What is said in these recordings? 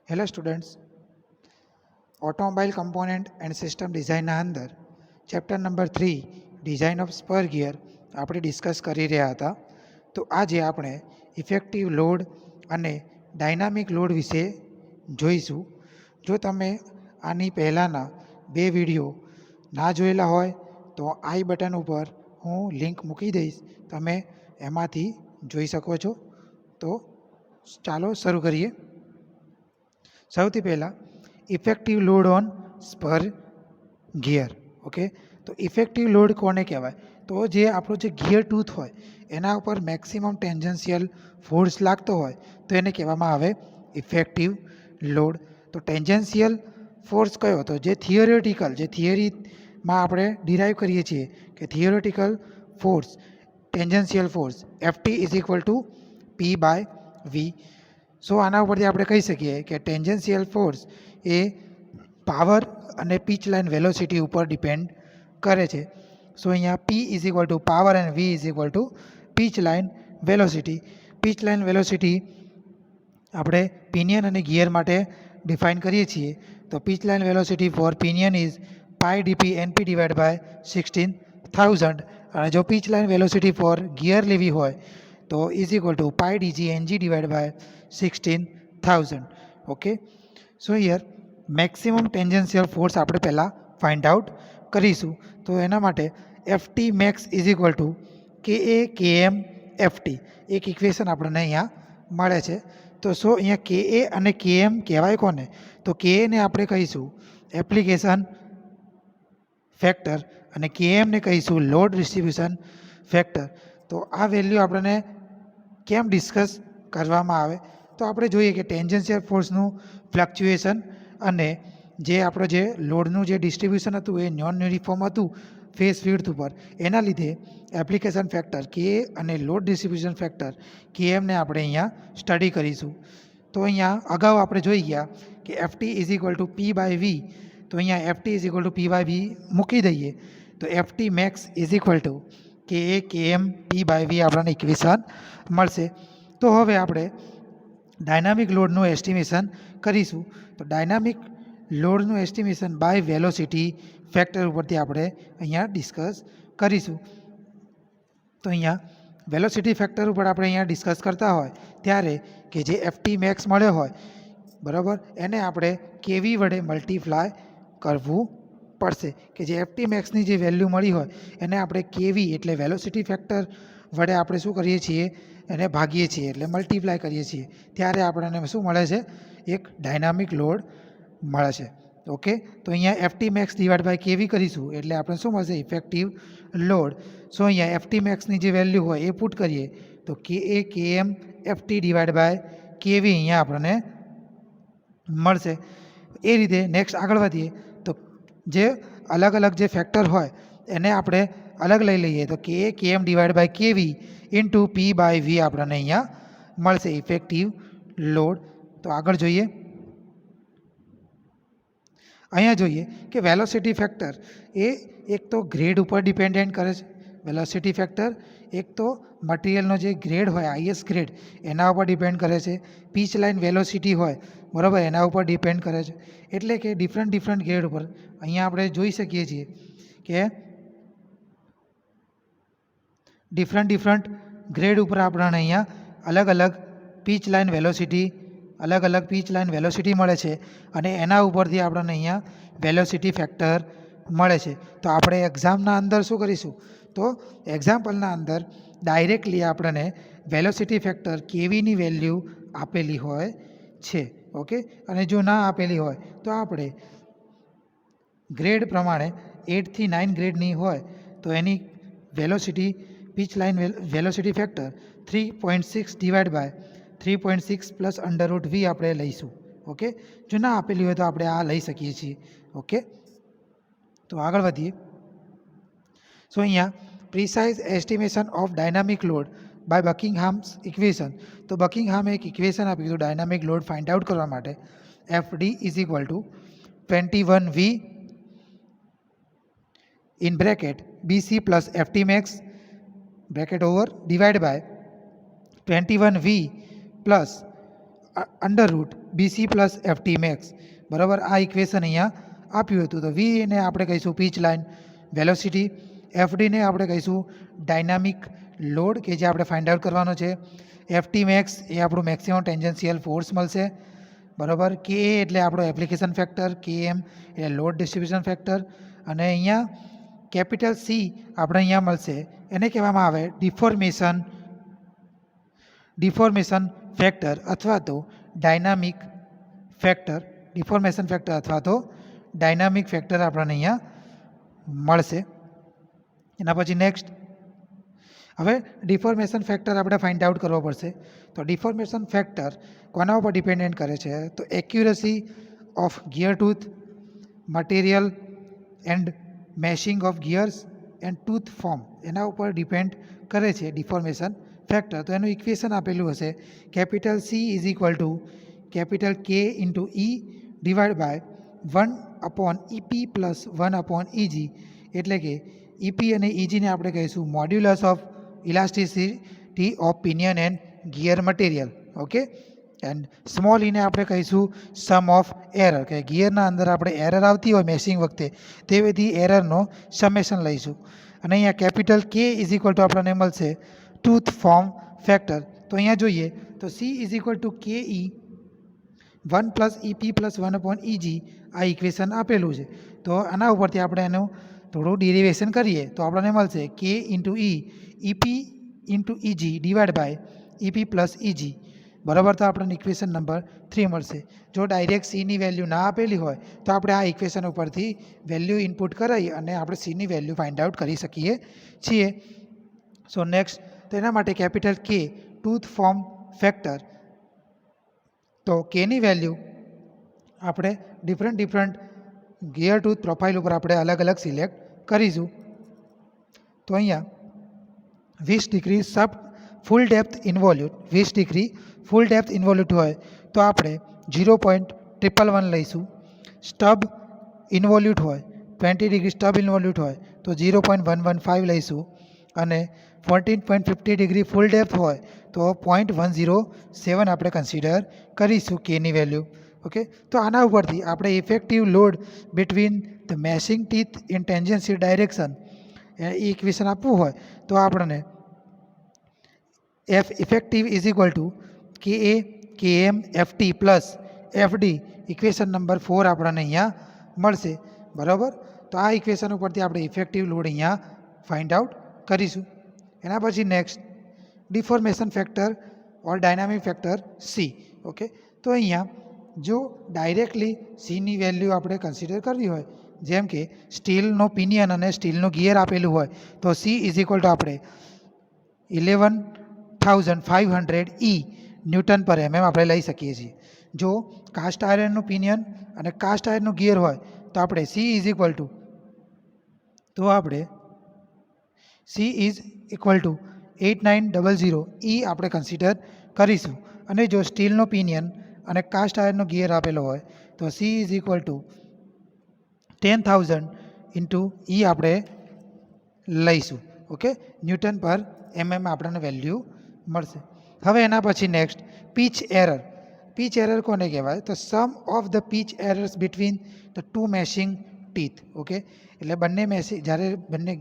Hello students, automobile component and system ડિઝાઇનના અંદર chapter number 3 design of spur gear આપણે discuss કરી રહ્યા હતા. તો આજે આપણે ઇફેક્ટિવ લોડ અને ડાયનામિક લોડ વિશે જોઈશું. જો તમે આની પહેલાંના 2 વિડીયો ના જોયેલા હોય તો આઈ બટન ઉપર હું લિંક મૂકી દઈશ, તમે એમાંથી જોઈ શકો છો. તો ચાલો શરૂ કરીએ. સૌથી પહેલાં effective load on spur gear. Okay, તો ઇફેક્ટિવ લોડ કોને કહેવાય? તો જે આપણો જે ગિયર ટૂથ હોય એના ઉપર મેક્સિમમ ટેન્જન્શિયલ ફોર્સ લાગતો હોય તો એને કહેવામાં આવે ઇફેક્ટિવ લોડ. તો ટેન્જન્શિયલ ફોર્સ કયો હતો? જે થિયરીમાં આપણે ડિરાઈવ કરીએ છીએ કે theoretical force, tangential force FT is equal to P by V. So આના ઉપરથી આપણે કહી શકીએ કે ટેન્જન્શિયલ ફોર્સ એ પાવર અને પીચ લાઇન વેલોસિટી ઉપર ડિપેન્ડ કરે છે. સો અહીંયા P is equal to power and V is equal to pitch line velocity. Pitch line velocity આપણે પિનિયન અને ગિયર માટે ડિફાઇન કરીએ છીએ. તો pitch line velocity for pinion is pi DP NP divide by 16,000. અને જો pitch line velocity for gear લેવી હોય તો is equal to pi DG NG divide by 16,000. Okay, so here maximum tangential force આપણે પહેલાં ફાઇન્ડ આઉટ કરીશું. તો એના માટે FT max is equal to કે એ કે એમ એફટી એક ઇક્વેશન આપણને અહીંયા મળે છે. તો સો અહીંયા કે એ અને કે એમ કહેવાય કોને? તો કે એને આપણે કહીશું એપ્લિકેશન ફેક્ટર અને કે એમને કહીશું લોડ ડિસ્ટ્રીબ્યુશન ફેક્ટર. તો આ વેલ્યુ આપણને કેમ ડિસ્કસ કરવામાં આવે? તો આપણે જોઈએ કે ટેન્જન્શિયલ ફોર્સનું ફ્લક્ચ્યુએશન અને જે આપણો જે લોડનું જે ડિસ્ટ્રીબ્યુશન હતું એ નોન યુનિફોર્મ હતું ફેસ વિડ્થ ઉપર, એના લીધે એપ્લિકેશન ફેક્ટર કે અને લોડ ડિસ્ટ્રીબ્યુશન ફેક્ટર કે એમને આપણે અહીંયા સ્ટડી કરીશું. તો અહીંયા અગાઉ આપણે જોઈ ગયા કે FT is equal to P by V. તો અહીંયા FT is equal to P by V મૂકી દઈએ તો FT max is equal to કે એ કે એમ પી બાય વી આપણને ઇક્વેશન મળશે. તો હવે આપણે ડાયનામિક લોડનું એસ્ટિમેશન કરીશું. તો ડાયનામિક લોડનું એસ્ટિમેશન બાય વેલોસિટી ફેક્ટર ઉપરથી આપણે અહીંયા ડિસ્કસ કરીશું. તો અહીંયા વેલોસિટી ફેક્ટર ઉપર આપણે અહીંયા ડિસ્કસ કરતા હોય ત્યારે કે જે એફટી મેક્સ મળ્યો હોય બરાબર, એને આપણે કેવી વડે મલ્ટીપ્લાય કરવું પડશે. કે જે એફટી મેક્સની જે વેલ્યુ મળી હોય એને આપણે કેવી એટલે વેલોસિટી ફેક્ટર વડે આપણે શું કરીએ છીએ? એને ભાગીએ છીએ એટલે મલ્ટીપ્લાય કરીએ છીએ, ત્યારે આપણને શું મળે છે? એક ડાયનામિક લોડ મળે છે. ઓકે, તો અહીંયા એફટી મેક્સ ડિવાઇડ બાય કેવી કરીશું એટલે આપણે શું મળશે? Effective load. સો અહીંયા એફટી મેક્સની જે વેલ્યુ હોય એ પુટ કરીએ તો કે એ કે એમ એફટી ડિવાઇડ બાય કેવી અહીંયા આપણને મળશે. એ રીતે નેક્સ્ટ આગળ વધીએ તો જે અલગ અલગ જે ફેક્ટર હોય એને આપણે અલગ લઈ લઈએ તો કે એ કે એમ ડિવાઇડ બાય કેવી ઇન્ટુ પી બાય વી આપણને અહીંયા મળશે ઇફેક્ટિવ લોડ. તો આગળ જોઈએ, અહીંયા જોઈએ કે વેલોસિટી ફેક્ટર એ એક તો ગ્રેડ ઉપર ડિપેન્ડન્ટ કરે છે. વેલોસિટી ફેક્ટર એક તો મટીરિયલનો જે ગ્રેડ હોય આઈએસ ગ્રેડ એના ઉપર ડિપેન્ડ કરે છે. પીચ લાઇન વેલોસિટી હોય બરાબર એના ઉપર ડિપેન્ડ કરે છે. એટલે કે ડિફરન્ટ ગ્રેડ ઉપર અહીંયા આપણે જોઈ શકીએ છીએ કે ડિફરન્ટ ગ્રેડ ઉપર આપણને અહીંયા અલગ અલગ પીચ લાઇન વેલોસિટી મળે છે અને એના ઉપરથી આપણને અહીંયા વેલોસિટી ફેક્ટર મળે છે. તો આપણે એક્ઝામના અંદર શું કરીશું? તો એક્ઝામ્પલના અંદર ડાયરેક્ટલી આપણને વેલોસિટી ફેક્ટર કેવીની વેલ્યુ આપેલી હોય છે. ઓકે, અને જો ના આપેલી હોય તો આપણે ગ્રેડ પ્રમાણે 8 થી 9 ગ્રેડની હોય તો એની velocity pitch line velocity factor 3.6 divide by 3.6 plus under root V આપણે લઈશું. ઓકે, જો ના આપેલી હોય તો આપણે આ લઈ શકીએ છીએ. ઓકે, તો આગળ વધીએ. સો અહીંયા precise estimation of dynamic load by Buckingham's equation. તો બકિંગહામે એક ઇક્વેશન આપ્યું હતું ડાયનામિક લોડ ફાઇન્ડ આઉટ કરવા માટે. FD is equal to 21V in bracket BC plus FT max bracket over divide by 21V plus under root BC plus FT max, બરાબર. આ equation અહીંયા આપ્યું હતું. તો વીને આપણે કહીશું પીચ લાઇન વેલોસિટી, એફડીને આપણે કહીશું ડાયનામિક લોડ કે જે આપણે ફાઇન્ડ આઉટ કરવાનો છે, FT મેક્સ એ આપણું મેક્સિમમ ટેન્જન્શિયલ ફોર્સ મળશે, બરાબર. કે એટલે આપણો એપ્લિકેશન ફેક્ટર, KM એટલે લોડ ડિસ્ટ્રીબ્યુશન ફેક્ટર, અને અહીંયા કેપિટલ C આપણે અહીંયા મળશે, એને કહેવામાં આવે ડિફોર્મેશન ફેક્ટર અથવા તો ડાયનામિક ફેક્ટર, ડિફોર્મેશન ફેક્ટર અથવા તો ડાયનામિક ફેક્ટર આપણને અહીંયા મળશે. એના પછી નેક્સ્ટ, હવે ડિફોર્મેશન ફેક્ટર આપણે ફાઇન્ડ આઉટ કરવો પડશે. તો ડિફોર્મેશન ફેક્ટર કોના ઉપર ડિપેન્ડન્ટ કરે છે? તો accuracy of gear tooth, material and meshing of gears and tooth form, એના ઉપર ડિપેન્ડ કરે છે ડિફોર્મેશન ફેક્ટર. તો એનું ઇક્વેશન આપેલું હશે, capital C is equal to capital K into E divide by 1/EP plus 1/EG, એટલે કે EP અને EG ને આપણે કહીશું modulus of elasticity of pinion and gear material, okay. And small ઈને આપણે કહીશું સમ ઓફ એરર, કે ગિયરના અંદર આપણે એરર આવતી હોય મેશિંગ વખતે તે બધી એરરનો સમેશન લઈશું. અને અહીંયા capital K is equal two આપણને મળશે ટૂથ ફોર્મ ફેક્ટર. તો અહીંયા જોઈએ તો C is equal two KE 1 plus EP plus 1/EG આ ઇક્વેશન આપેલું છે. તો આના ઉપરથી આપણે એનું થોડું ડેરિવેશન કરીએ તો આપણને મળશે K into E EP into EG divide by EP plus EG, બરાબર. તો આપણને ઇક્વેશન નંબર 3 મળશે. જો ડાયરેક્ટ Cની વેલ્યુ ના આપેલી હોય તો આપણે આ ઇક્વેશન ઉપરથી વેલ્યુ ઇનપુટ કરાવી અને આપણે Cની વેલ્યુ ફાઇન્ડ આઉટ કરી શકીએ છીએ. સો નેક્સ્ટ, તો એના માટે capital K tooth form factor, તો Kની વેલ્યુ આપણે ડિફરન્ટ ગિયર ટૂથ પ્રોફાઇલ ઉપર આપણે અલગ અલગ સિલેક્ટ કરીશું. તો અહીંયા 20 ડિગ્રી સબ ફૂલ ડેપ્થ ઇન્વોલ્યુટ, 20 ડિગ્રી ફૂલ ડેપ્થ ઇન્વોલ્યુટ હોય તો આપણે 0.111 લઈશું. સ્ટબ ઇન્વોલ્યુટ હોય 20 ડિગ્રી સ્ટબ ઇન્વોલ્યુટ હોય તો 0.115 લઈશું. અને 14.50 ડિગ્રી ફૂલ ડેપ્થ હોય તો 0.107 આપણે કન્સિડર કરીશું Kની વેલ્યુ, ઓકે. તો આના ઉપરથી આપણે effective load between the meshing teeth in tangential direction એ ઇક્વેશન આપવું હોય તો આપણને F effective is equal to KA KM FT plus FD equation number 4 આપણને અહીંયા મળશે, બરાબર. તો આ ઇક્વેશન ઉપરથી આપણે ઇફેક્ટિવ લોડ અહીંયા ફાઇન્ડ આઉટ કરીશું. એના પછી નેક્સ્ટ, ડિફોર્મેશન ફેક્ટર ઓર ડાયનામિક ફેક્ટર C, ઓકે. તો અહીંયા જો ડાયરેક્ટલી Cની વેલ્યુ આપણે કન્સિડર કરવી હોય, જેમ કે સ્ટીલનો પિનિયન અને સ્ટીલનું ગિયર આપેલું હોય તો C ઇઝ ઇક્વલ ટુ આપણે 11,500 E ન્યૂટન પર mm આપણે લઈ શકીએ છીએ. જો કાસ્ટ આયર્નનું પિનિયન અને કાસ્ટ આયર્નનું ગિયર હોય તો આપણે C is equal two 8900 E આપણે કન્સિડર કરીશું. અને જો સ્ટીલનો પિનિયન અને કાસ્ટ આયર્નનો ગિયર આપેલો હોય તો C is equal to 10,000 into E આપણે લઈશું, ઓકે. ન્યૂટન પર mm આપણને વેલ્યુ મળશે. હવે એના પછી next, pitch error. Pitch error કોને કહેવાય? તો sum of the pitch errors between the two meshing teeth, okay. એટલે બંને મેશિંગ, જ્યારે બંને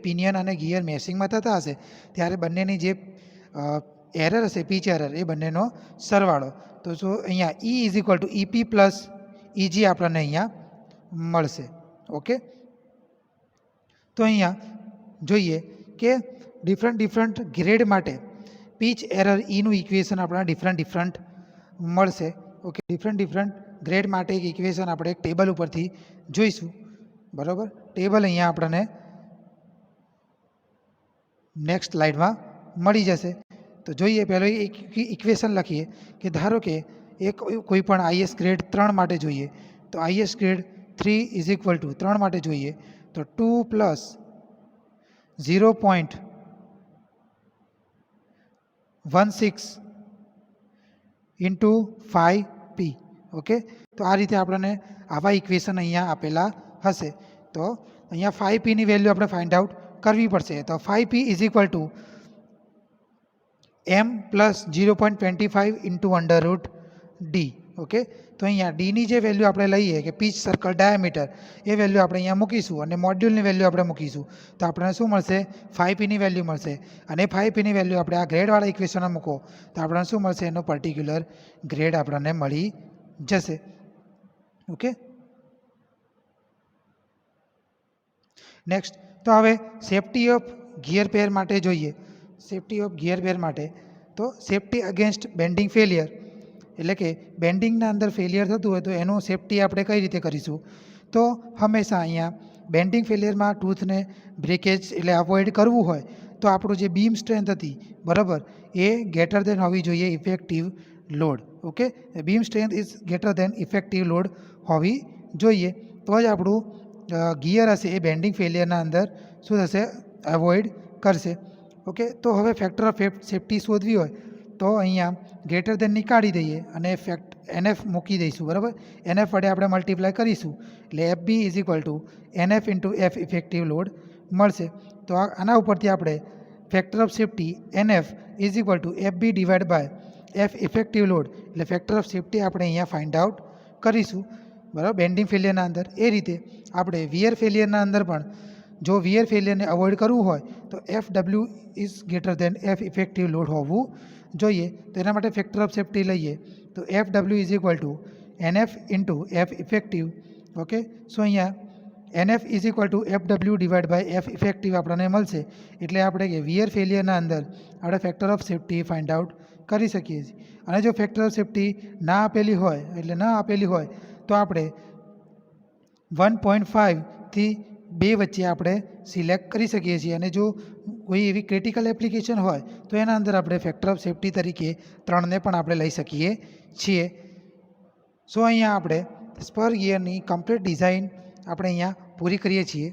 પિનિયન અને ગિયર મેશિંગમાં થતા હશે ત્યારે બંનેની જે એરર હશે પીચ એરર એ બંનેનો સરવાળો. તો જો અહીંયા E is equal two EP plus EG આપણને અહીંયા મળશે, ઓકે. તો અહીંયા જોઈએ કે ડિફરન્ટ ગ્રેડ માટે પીચ એરર Eનું ઇક્વેશન આપણને ડિફરન્ટ મળશે, ઓકે. ડિફરન્ટ ગ્રેડ માટે એક ઇક્વેશન આપણે એક ટેબલ ઉપરથી જોઈશું, બરાબર. ટેબલ અહીંયા આપણને નેક્સ્ટ સ્લાઇડમાં મળી જશે. તો જોઈએ, પહેલાં એક ઇક્વેશન લખીએ કે ધારો કે એક કોઈ પણ IS ગ્રેડ 3 માટે જોઈએ તો IS grade 3 is equal two 3 માટે જોઈએ તો 2 પ્લસ 0.16 ઇન્ટુ 5P, ઓકે. તો આ રીતે આપણને આવા ઇક્વેશન અહીંયા આપેલા હશે. તો અહીંયા 5Pની વેલ્યુ આપણે ફાઇન્ડ આઉટ કરવી પડશે. તો 5P is equal two m plus 0.25 into √D, okay, તો અહીંયા ડીની જે વેલ્યુ આપણે લઈએ કે પીચ સર્કલ ડાયામીટર, એ વેલ્યુ આપણે અહીંયા મૂકીશું અને મોડ્યુલની વેલ્યુ આપણે મૂકીશું. તો આપણને શું મળશે? 5Pની વેલ્યુ મળશે. અને 5Pની વેલ્યુ આપણે આ ગ્રેડવાળા ઇક્વેશનમાં મૂકો તો આપણને શું મળશે? એનો પર્ટિક્યુલર ગ્રેડ આપણને મળી જશે. ઓકે, નેક્સ્ટ, તો હવે સેફ્ટી ઓફ ગિયર પેર માટે જોઈએ. સેફ્ટી ઓફ ગિયર પેર માટે તો સેફ્ટી અગેન્સ્ટ બેન્ડિંગ ફેલિયર, એટલે કે બેન્ડિંગના અંદર ફેલિયર થતું હોય તો એનું સેફ્ટી આપણે કઈ રીતે કરીશું? તો હંમેશા અહીંયા બેન્ડિંગ ફેલિયરમાં ટૂથને બ્રેકેજ એટલે અવોઇડ કરવું હોય તો આપણું જે બીમ સ્ટ્રેન્થ હતી, બરાબર, એ ગ્રેટર દેન હોવી જોઈએ effective load. Okay, beam strength is greater than effective load હોવી જોઈએ, તો જ આપણું ગિયર હશે એ બેન્ડિંગ ફેલિયરના અંદર શું થશે? અવોઇડ કરશે. ઓકે, તો હવે ફેક્ટર ઓફ સેફ્ટી શોધવી હોય તો અહીંયા ગ્રેટર દેનની કાઢી દઈએ અને NF મૂકી દઈશું, બરાબર. NF વડે આપણે મલ્ટીપ્લાય કરીશું એટલે FB is equal to NF into F effective load મળશે. તો આના ઉપરથી આપણે factor of safety NF is equal to FB divide by F effective load, એટલે ફેક્ટર ઓફ સેફ્ટી આપણે અહીંયા ફાઇન્ડ આઉટ કરીશું, બરાબર, બેન્ડિંગ ફેલિયરના અંદર. એ રીતે આપણે વિયર ફેલિયરના અંદર પણ જો વિયર ફેલિયરને અવોઇડ કરવું હોય તો FW is greater than F effective load હોવું જોઈએ. તો એના માટે ફેક્ટર ઓફ સેફ્ટી લઈએ તો FW is equal to NF into F effective. Okay, so અહીંયા NF is equal to FW divide by F effective આપણને મળશે. એટલે આપણે કે વિયર ફેલિયરના અંદર આપણે factor of safety find out કરી શકીએ છીએ. અને જો ફેક્ટર ઓફ સેફ્ટી ના આપેલી હોય, એટલે ના આપેલી હોય તો આપણે 1.5થી 2 વચ્ચે આપણે સિલેક્ટ કરી શકીએ છીએ. અને જો કોઈ એવી ક્રિટિકલ એપ્લિકેશન હોય તો એના અંદર આપણે ફેક્ટર ઓફ સેફ્ટી તરીકે 3ને પણ આપણે લઈ શકીએ છીએ. સો અહીંયા આપણે સ્પર ગિયરની કમ્પ્લીટ ડિઝાઇન આપણે અહીંયા પૂરી કરીએ છીએ.